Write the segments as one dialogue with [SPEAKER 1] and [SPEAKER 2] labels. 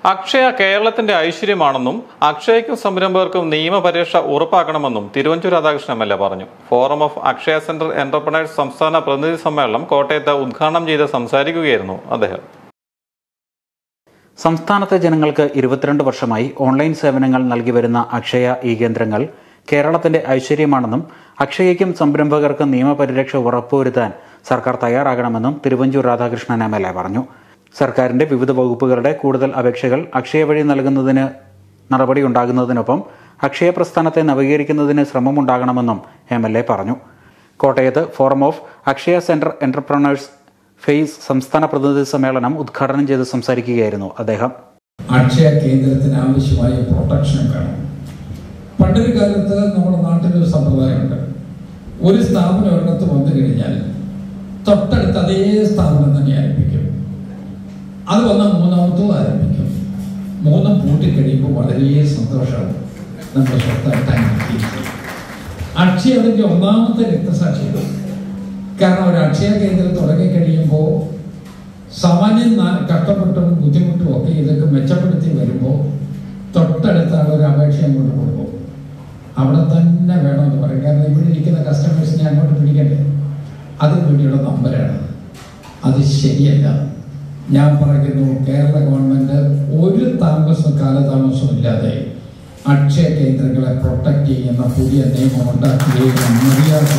[SPEAKER 1] അക്ഷയ കേരളത്തിന്റെ ഐശ്വര്യമാണെന്നും അക്ഷയയ്ക്കും സംരംഭകർക്കും നിയമപരീക്ഷ ഉറപ്പാക്കണമെന്നും തിരുവഞ്ചൂർ രാധാകൃഷ്ണൻ എം.എൽ.എ. പറഞ്ഞു. Forum of Akshaya centre entrepreneurs സംസ്ഥാന പ്രതിനിധി സമ്മേളനം കോട്ടയത്ത് ഉദ്ഘാടനം ചെയ്ത് സംസാരിക്കുകയായിരുന്നു അദ്ദേഹം.
[SPEAKER 2] സംസ്ഥാനത്തെ ജനങ്ങൾക്ക് 22 വർഷമായി ഓൺലൈൻ സേവനങ്ങൾ നൽകി വരുന്ന അക്ഷയ കേന്ദ്രങ്ങൾ കേരളത്തിന്റെ ഐശ്വര്യമാണെന്നും അക്ഷയയ്ക്കും സംരംഭകർക്കും നിയമപരിരക്ഷ ഉറപ്പുവരുത്താൻ സർക്കാർ തയ്യാറാകണമെന്നും തിരുവഞ്ചൂർ രാധാകൃഷ്ണൻ എം.എൽ.എ. പറഞ്ഞു. സർക്കാരിന്റെ വിവിധ വകുപ്പുകളുടെ കൂടുതൽ അപേക്ഷകൾ അക്ഷയ വഴി നൽകുന്നതിന് നടപടിയുണ്ടാകുന്നതിനൊപ്പം അക്ഷയ പ്രസ്ഥാനത്തെ നവീകരിക്കുന്നതിന് ശ്രമമുണ്ടാകണമെന്നും എം.എൽ.എ. പറഞ്ഞു. കോട്ടയത്ത് forum of Akshaya centre entrepreneurs face സംസ്ഥാന പ്രതിനിധി സമ്മേളനം ഉദ്ഘാടനം ചെയ്ത് സംസാരിക്കുകയായിരുന്നു അദ്ദേഹം.
[SPEAKER 3] അക്ഷയ കേന്ദ്രത്തിന് ആവശ്യമായ പ്രൊട്ടക്ഷൻ വേണം. പണ്ടൊരു കാലത്ത് നമ്മുടെ നാട്ടിലൊരു സമ്പ്രദായമുണ്ട്. ഒരു സ്ഥാപനം ഒരിടത്ത് വന്നു കഴിഞ്ഞാൽ തൊട്ടടുത്ത് അതേ സ്ഥാപനം തന്നെ ആരംഭിക്കും. അത് വന്ന മൂന്നാമത്തോ ആരംഭിക്കും. മൂന്നും പൂട്ടിക്കഴിയുമ്പോൾ വളരെ സന്തോഷമാണ് നമ്മുടെ സ്വത്തായിട്ട്. അക്ഷയ അതിൻ്റെ ഒന്നാമത്തെ രക്തസാക്ഷിയാണ്. കാരണം ഒരു അക്ഷയ കേന്ദ്രം തുടങ്ങിക്കഴിയുമ്പോൾ സാമാന്യം കഷ്ടപ്പെട്ടും ബുദ്ധിമുട്ടും ഒക്കെ ഇതൊക്കെ മെച്ചപ്പെടുത്തി വരുമ്പോൾ തൊട്ടടുത്ത ഒരു അപേക്ഷ അങ്ങോട്ട് കൊടുക്കും. അവിടെ തന്നെ വേണമെന്ന് പറയും. കാരണം ഇവിടെ ഇരിക്കുന്ന കസ്റ്റമേഴ്സിനെ അങ്ങോട്ട് പിടിക്കണ്ടേ, അതിന് വേണ്ടിയുള്ള നമ്പരാണ്. അത് ശരിയല്ല. ഞാൻ പറയുന്നു, കേരള ഗവൺമെന്റ് ഒരു കാലതാമസവും ഇല്ലാതെ അക്ഷയ കേന്ദ്രങ്ങളെ പ്രൊട്ടക്ട് ചെയ്യുന്ന പുതിയ നിയമം ഉണ്ടാക്കുകയും മര്യാദ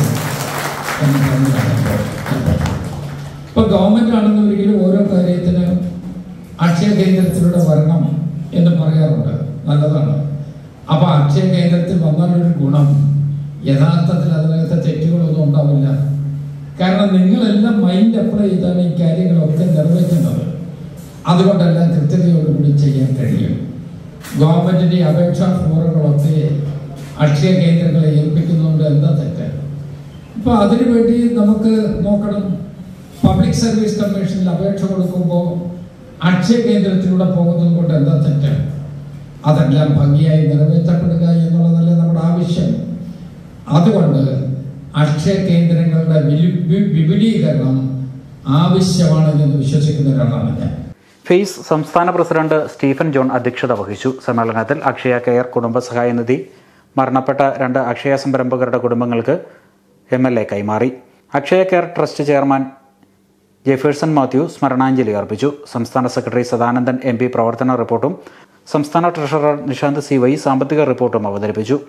[SPEAKER 3] എന്ന് പറഞ്ഞിട്ടുണ്ടോ. ഇപ്പൊ ഗവൺമെന്റ് ആണെന്ന് ഒരിക്കലും ഓരോ കാര്യത്തിന് അക്ഷയ കേന്ദ്രത്തിലൂടെ വരണം എന്ന് പറയാറുണ്ട്. നല്ലതാണ്. അപ്പൊ അക്ഷയ കേന്ദ്രത്തിൽ വന്നാലൊരു ഗുണം, യഥാർത്ഥത്തിൽ അതിനകത്ത് തെറ്റുകളൊന്നും ഉണ്ടാവില്ല. കാരണം നിങ്ങളെല്ലാം മൈൻഡ് അപ്ലൈ ചെയ്താണ് ഈ കാര്യങ്ങളൊക്കെ നിർവഹിക്കുന്നത്. അതുകൊണ്ടെല്ലാം കൃത്യതയോടുകൂടി ചെയ്യാൻ കഴിയും. ഗവൺമെന്റിന്റെ അപേക്ഷാ ഫോറങ്ങളൊക്കെ അക്ഷയ കേന്ദ്രങ്ങളെ ഏൽപ്പിക്കുന്നതുകൊണ്ട് എന്താ തെറ്റ്? ഇപ്പൊ അതിനുവേണ്ടി നമുക്ക് നോക്കണം. പബ്ലിക് സർവീസ് കമ്മീഷനിൽ അപേക്ഷ കൊടുക്കുമ്പോൾ അക്ഷയ കേന്ദ്രത്തിലൂടെ പോകുന്നത് കൊണ്ട് എന്താ തെറ്റ്? അതെല്ലാം ഭംഗിയായി നിറവേറ്റപ്പെടുക എന്നുള്ളതല്ലേ നമ്മുടെ ആവശ്യം. അതുകൊണ്ട് അക്ഷയ കേന്ദ്രങ്ങളുടെ വിപുലീകരണം ആവശ്യമാണ് എന്ന് വിശ്വസിക്കുന്ന ഒരാളാണ് ഞാൻ.
[SPEAKER 2] ഫേസ് സംസ്ഥാന പ്രസിഡന്റ് സ്റ്റീഫൻ ജോൺ അധ്യക്ഷത വഹിച്ചു. സമ്മേളനത്തിൽ അക്ഷയ കെയർ കുടുംബസഹായ നിധി മരണപ്പെട്ട 2 അക്ഷയ സംരംഭകരുടെ കുടുംബങ്ങൾക്ക് എം.എൽ.എ. കൈമാറി. Akshaya care trust chairman Jefferson Mathew സ്മരണാഞ്ജലി അർപ്പിച്ചു. സംസ്ഥാന സെക്രട്ടറി സദാനന്ദൻ എം.പി. പ്രവർത്തന റിപ്പോർട്ടും സംസ്ഥാന ട്രഷറർ നിഷാന്ത് സി.വൈ. സാമ്പത്തിക റിപ്പോർട്ടും അവതരിപ്പിച്ചു.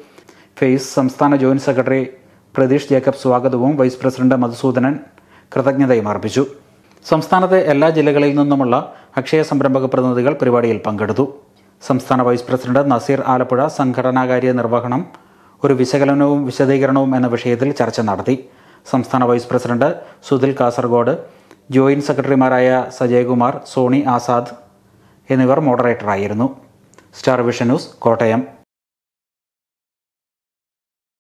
[SPEAKER 2] ഫേസ് സംസ്ഥാന ജോയിന്റ് സെക്രട്ടറി പ്രതീഷ് ജേക്കബ് സ്വാഗതവും വൈസ് പ്രസിഡന്റ് മധുസൂദനൻ കൃതജ്ഞതയും അർപ്പിച്ചു. സംസ്ഥാനത്തെ എല്ലാ ജില്ലകളിൽ നിന്നുമുള്ള അക്ഷയ സംരംഭക പ്രതിനിധികൾ പരിപാടിയിൽ പങ്കെടുത്തു. സംസ്ഥാന വൈസ് പ്രസിഡന്റ് നസീർ ആലപ്പുഴ സംഘടനാകാര്യ നിർവഹണം, ഒരു വിശകലനവും വിശദീകരണവും എന്ന വിഷയത്തിൽ ചർച്ച നടത്തി. സംസ്ഥാന vice president Sudhil Kasaragod, joint സെക്രട്ടറിമാരായ സജയകുമാർ, സോണി ആസാദ് എന്നിവർ മോഡറേറ്ററായിരുന്നു. Star vision news, Kottayam.